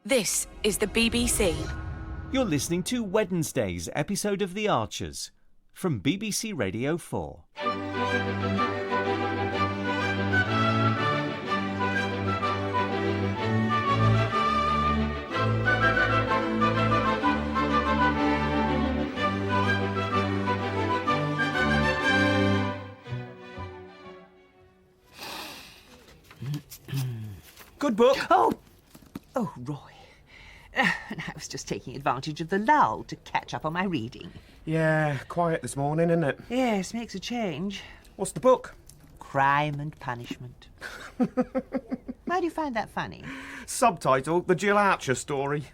This is the BBC. You're listening to Wednesday's episode of The Archers from BBC Radio 4. Good book. Oh, Roy. I was just taking advantage of the lull to catch up on my reading. Yeah, quiet this morning, isn't it? Yes, makes a change. What's the book? Crime and Punishment. Why do you find that funny? Subtitle, The Jill Archer Story.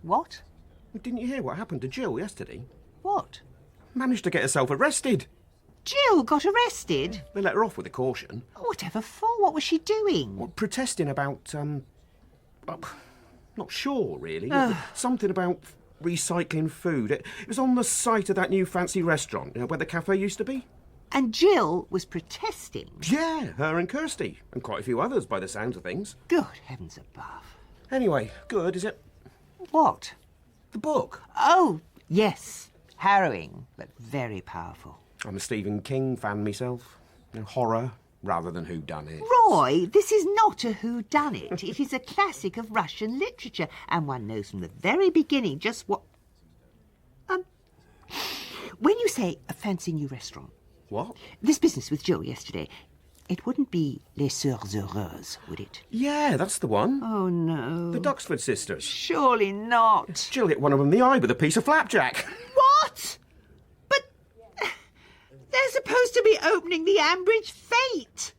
What? Didn't you hear what happened to Jill yesterday? What? Managed to get herself arrested. Jill got arrested? They let her off with a caution. Whatever for? What was she doing? Well, protesting about, not sure, really. Something about recycling food. It was on the site of that new fancy restaurant, where the cafe used to be. And Jill was protesting? Yeah, her and Kirsty, and quite a few others by the sounds of things. Good heavens above. Anyway, good, is it? What? The book. Oh, yes. Harrowing, but very powerful. I'm a Stephen King fan myself. Horror rather than whodunit. Roy, this is not a whodunit. It is a classic of Russian literature, and one knows from the very beginning just what... When you say a fancy new restaurant... What? This business with Jill yesterday, it wouldn't be Les Sœurs Heureuses, would it? Yeah, that's the one. Oh, no. The Duxford sisters. Surely not. Jill hit one of them in the eye with a piece of flapjack. What? But they're supposed to be opening the Ambridge Fete.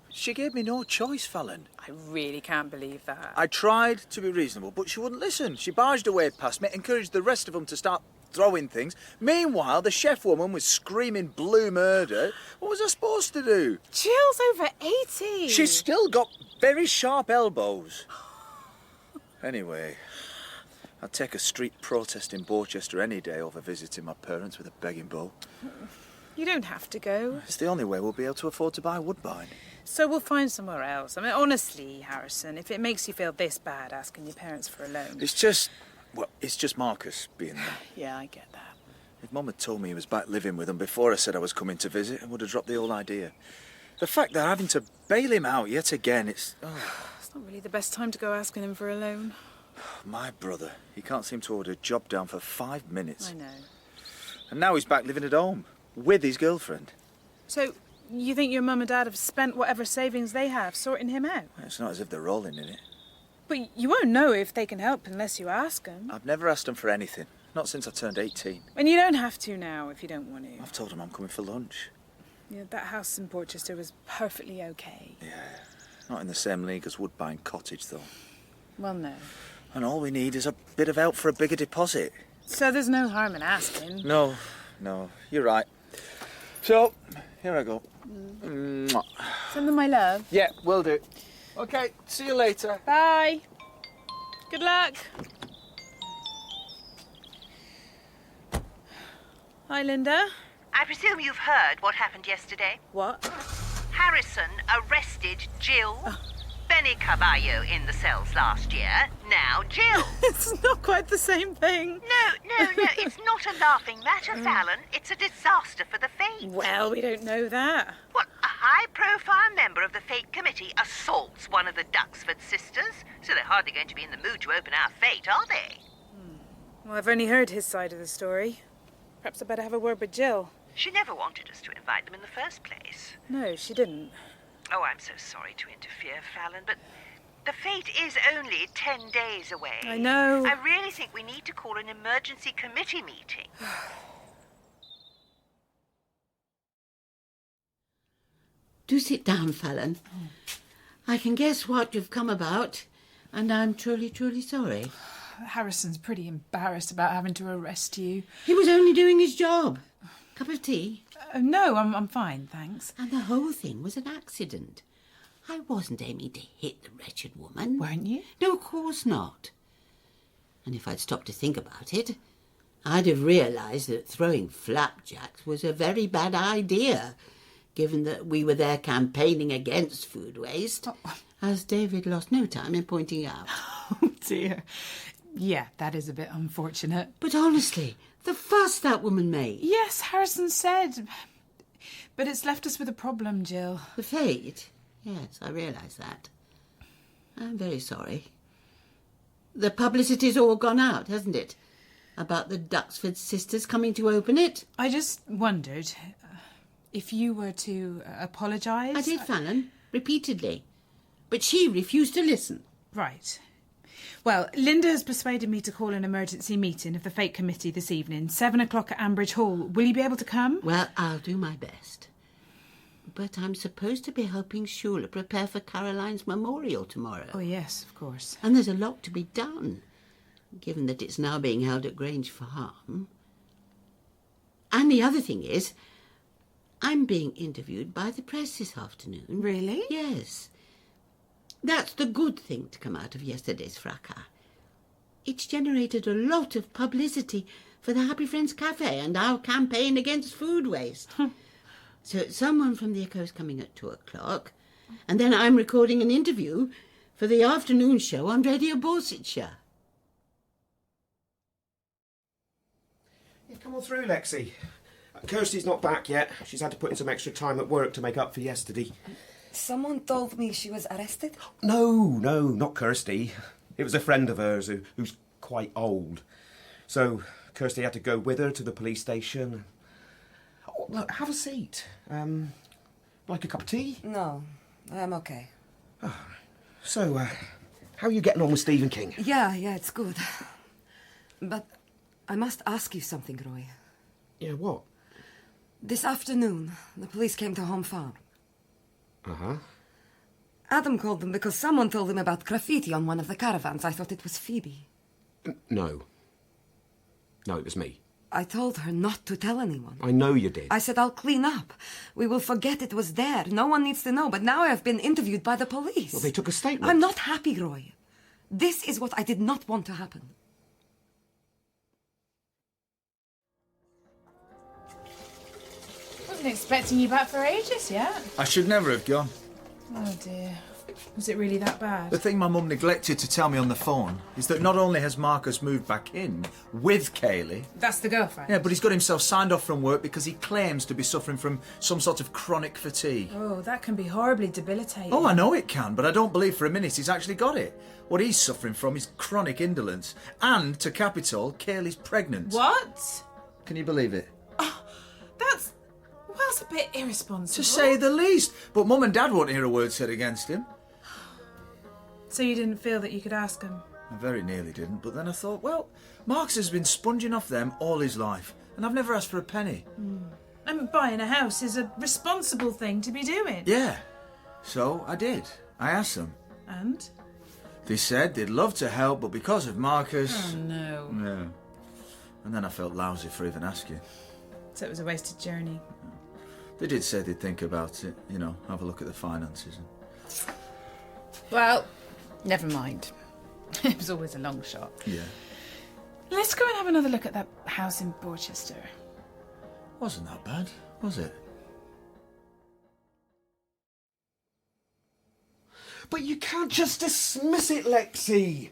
She gave me no choice, Fallon. I really can't believe that. I tried to be reasonable, but she wouldn't listen. She barged away past me, encouraged the rest of them to start throwing things. Meanwhile, the chef woman was screaming blue murder. What was I supposed to do? Jill's over 80. She's still got very sharp elbows. Anyway, I'd take a street protest in Borchester any day over visiting my parents with a begging bowl. You don't have to go. It's the only way we'll be able to afford to buy Woodbine. So we'll find somewhere else. I mean, honestly, Harrison, if it makes you feel this bad asking your parents for a loan... It's just Marcus being there. Yeah, I get that. If Mum had told me he was back living with them before I said I was coming to visit, I would have dropped the whole idea. The fact that having to bail him out yet again, it's... It's not really the best time to go asking him for a loan. My brother, he can't seem to hold a job down for 5 minutes. I know. And now he's back living at home, with his girlfriend. So, you think your mum and dad have spent whatever savings they have sorting him out? It's not as if they're rolling in it. But you won't know if they can help unless you ask them. I've never asked them for anything, not since I turned 18. And you don't have to now if you don't want to. I've told them I'm coming for lunch. Yeah, that house in Portchester was perfectly okay. Yeah, not in the same league as Woodbine Cottage, though. Well, no. And all we need is a bit of help for a bigger deposit. So there's no harm in asking. No, you're right. So, here I go. Mwah. Send them my love. Yeah, will do. Okay, see you later. Bye. Good luck. Hi, Lynda. I presume you've heard what happened yesterday? What? Harrison arrested Jill. Benny Caballo in the cells last year. Now Jill. It's not quite the same thing. No, it's not a laughing matter, Fallon. It's a disaster for the Fete. Well, we don't know that. Well, a high-profile member of the Fete committee assaults one of the Duxford sisters, so they're hardly going to be in the mood to open our Fete, are they? Well, I've only heard his side of the story. Perhaps I better have a word with Jill. She never wanted us to invite them in the first place. No, she didn't. Oh, I'm so sorry to interfere, Fallon, but the Fete is only 10 days away. I know. I really think we need to call an emergency committee meeting. Do sit down, Fallon. I can guess what you've come about, and I'm truly, truly sorry. Harrison's pretty embarrassed about having to arrest you. He was only doing his job. Cup of tea? No, I'm fine, thanks. And the whole thing was an accident. I wasn't aiming to hit the wretched woman. Weren't you? No, of course not. And if I'd stopped to think about it, I'd have realised that throwing flapjacks was a very bad idea, given that we were there campaigning against food waste. as David lost no time in pointing out. Oh, dear. Yeah, that is a bit unfortunate. But honestly, the fuss that woman made. Yes, Harrison said. But it's left us with a problem, Jill. The fate? Yes, I realise that. I'm very sorry. The publicity's all gone out, hasn't it? About the Duxford sisters coming to open it. I just wondered if you were to apologise. I did, Fallon, repeatedly. But she refused to listen. Right. Well, Lynda has persuaded me to call an emergency meeting of the Fete Committee this evening, 7 o'clock at Ambridge Hall. Will you be able to come? Well, I'll do my best. But I'm supposed to be helping Shula prepare for Caroline's memorial tomorrow. Oh, yes, of course. And there's a lot to be done, given that it's now being held at Grange Farm. And the other thing is, I'm being interviewed by the press this afternoon. Really? Yes. That's the good thing to come out of yesterday's fracas. It's generated a lot of publicity for the Happy Friends Café and our campaign against food waste. So someone from the Echo's coming at 2 o'clock, and then I'm recording an interview for the afternoon show on Radio Borsetshire. Yeah, come on through, Lexi. Kirsty's not back yet. She's had to put in some extra time at work to make up for yesterday. Someone told me she was arrested? No, not Kirsty. It was a friend of hers who's quite old. So Kirsty had to go with her to the police station. Oh, look, have a seat. Like a cup of tea? No, I'm okay. So, how are you getting on with Stephen King? Yeah, it's good. But I must ask you something, Roy. Yeah, what? This afternoon, the police came to Home Farm. Uh-huh. Adam called them because someone told him about graffiti on one of the caravans. I thought it was Phoebe. No. No, it was me. I told her not to tell anyone. I know you did. I said, I'll clean up. We will forget it was there. No one needs to know. But now I have been interviewed by the police. Well, they took a statement. I'm not happy, Roy. This is what I did not want to happen. Wasn't expecting you back for ages yet. I should never have gone. Oh, dear. Was it really that bad? The thing my mum neglected to tell me on the phone is that not only has Marcus moved back in with Kaylee... That's the girlfriend? Yeah, but he's got himself signed off from work because he claims to be suffering from some sort of chronic fatigue. Oh, that can be horribly debilitating. Oh, I know it can, but I don't believe for a minute he's actually got it. What he's suffering from is chronic indolence. And, to cap it all, Kaylee's pregnant. What? Can you believe it? Oh, that's a bit irresponsible. To say the least. But Mum and Dad won't hear a word said against him. So you didn't feel that you could ask him? I very nearly didn't, but then I thought, well, Marcus has been sponging off them all his life, and I've never asked for a penny. And buying a house is a responsible thing to be doing. Yeah, so I did. I asked them. And? They said they'd love to help, but because of Marcus... Oh, no. Yeah. And then I felt lousy for even asking. So it was a wasted journey. They did say they'd think about it, you know, have a look at the finances. Well, never mind. It was always a long shot. Yeah. Let's go and have another look at that house in Borchester. Wasn't that bad, was it? But you can't just dismiss it, Lexi.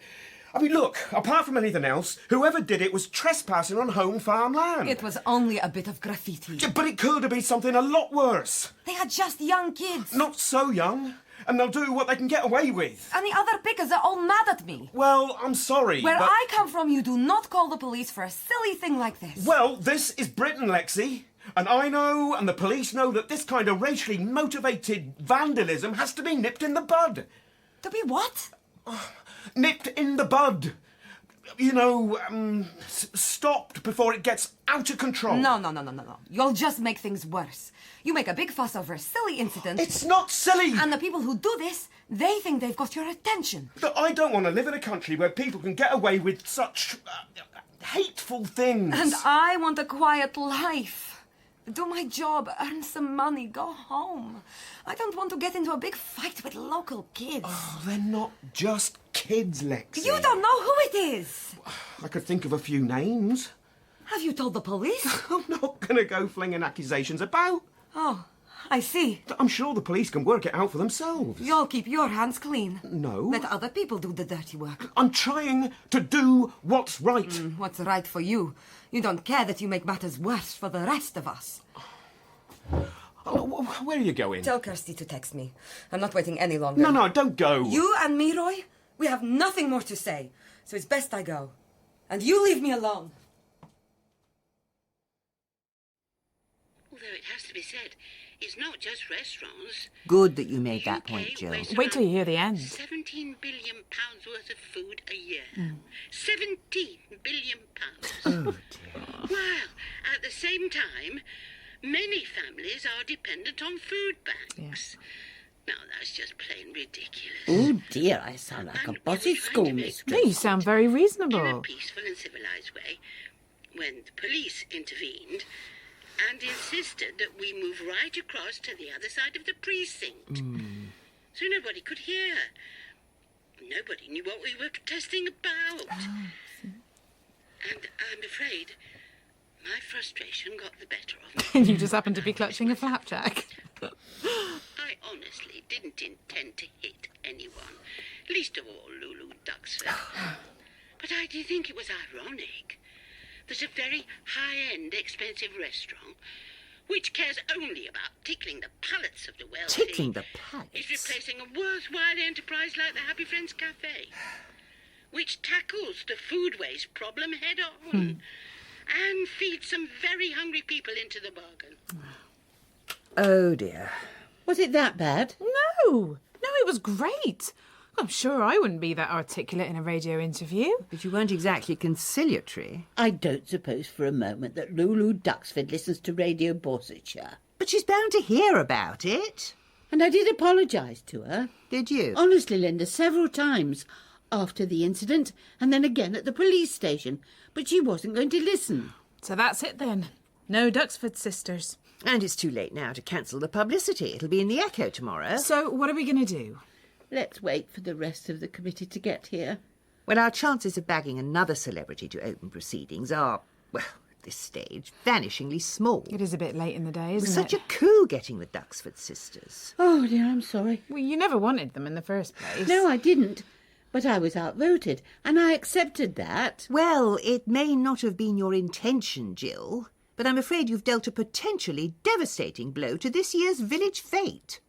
I mean, look, apart from anything else, whoever did it was trespassing on home farm land. It was only a bit of graffiti. Yeah, but it could have been something a lot worse. They are just young kids. Not so young. And they'll do what they can get away with. And the other pickers are all mad at me. Well, I'm sorry, Where but... I come from, you do not call the police for a silly thing like this. Well, this is Britain, Lexi. And I know, and the police know, that this kind of racially motivated vandalism has to be nipped in the bud. To be what? Nipped in the bud. You know, stopped before it gets out of control. No. You'll just make things worse. You make a big fuss over a silly incident. It's not silly! And the people who do this, they think they've got your attention. But I don't want to live in a country where people can get away with such hateful things. And I want a quiet life. Do my job, earn some money, go home. I don't want to get into a big fight with local kids. Oh, they're not just kids, Lexi. You don't know who it is. I could think of a few names. Have you told the police? I'm not going to go flinging accusations about. Oh, I see. I'm sure the police can work it out for themselves. You'll keep your hands clean. No. Let other people do the dirty work. I'm trying to do what's right. What's right for you? You don't care that you make matters worse for the rest of us. Where are you going? Tell Kirsty to text me. I'm not waiting any longer. No, don't go. You and me, Roy, we have nothing more to say. So it's best I go. And you leave me alone. Although it has to be said, it's not just restaurants. Good that you made that point, Jill. Wait till you hear the end. 17 billion pounds worth of food a year. 17 billion pounds. Oh, dear. While, at the same time, many families are dependent on food banks. Now, that's just plain ridiculous. Oh, dear, I sound like a And bossy we were trying to school make mistress. No, you sound very in a reasonable. peaceful and civilised way, when the police intervened and insisted that we move right across to the other side of the precinct. So nobody could hear. Nobody knew what we were protesting about. And I'm afraid my frustration got the better of me. You just happened to be clutching a flapjack. I honestly didn't intend to hit anyone, least of all Lulu Duxford. But I did think it was ironic that a very high-end, expensive restaurant, which cares only about tickling the palates of the wealthy, Tickling the is palates? replacing a worthwhile enterprise like the Happy Friends Café, which tackles the food waste problem head-on and feeds some very hungry people into the bargain. Oh, dear. Was it that bad? No, it was great. I'm sure I wouldn't be that articulate in a radio interview. But you weren't exactly conciliatory. I don't suppose for a moment that Lulu Duxford listens to Radio Borsetshire. But she's bound to hear about it. And I did apologise to her. Did you? Honestly, Lynda, several times. After the incident, and then again at the police station. But she wasn't going to listen. So that's it then. No Duxford sisters. And it's too late now to cancel the publicity. It'll be in the Echo tomorrow. So what are we going to do? Let's wait for the rest of the committee to get here. Well, our chances of bagging another celebrity to open proceedings are, well, at this stage, vanishingly small. It is a bit late in the day, It was isn't such it? a coup getting the Duxford sisters. Oh, dear, I'm sorry. Well, you never wanted them in the first place. No, I didn't. But I was outvoted, and I accepted that. Well, it may not have been your intention, Jill, but I'm afraid you've dealt a potentially devastating blow to this year's Village Fete.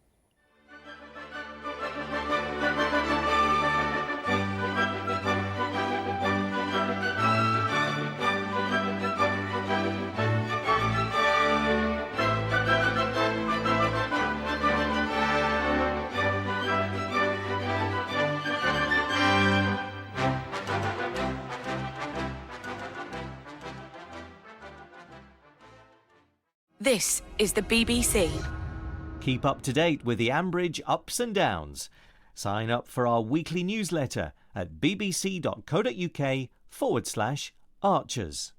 This is the BBC. Keep up to date with the Ambridge ups and downs. Sign up for our weekly newsletter at bbc.co.uk/Archers.